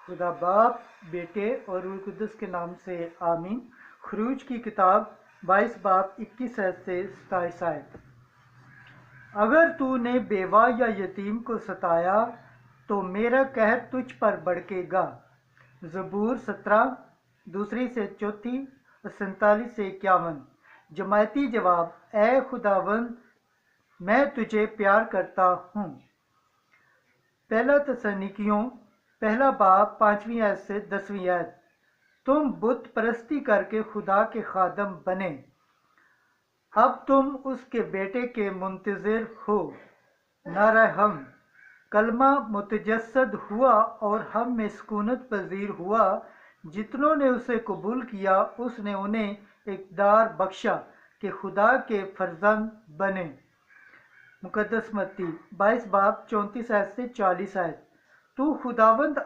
खुदा बाप, बेटे और रूह कुदस के नाम से आमीन। खरूज की किताब 22 बाब 21 आयत से 27 आयत। अगर तूने बेवा या यतीम को सताया तो मेरा कहर तुझ पर भड़केगा। ज़बूर 17 दूसरी से चौथी 47 से 51। जमायती जवाब, ए खुदावंद मैं तुझे प्यार करता हूँ। पहला तसनीकियों पहला बाब 5वीं आयत से 10वीं आयत। तुम बुत परस्ती करके खुदा के खादम बने, अब तुम उसके बेटे के मुंतज़िर हो। नारहम कलमा मुतजस्सद हुआ और हम में सुकूनत पजीर हुआ। जितनों ने उसे कबूल किया उसने उन्हें इक़्तिदार बख्शा कि खुदा के फर्जंद बने। मुकद्दस मत्ती 22 बाब 34 आयत से 40 आयत। तू खुदावंद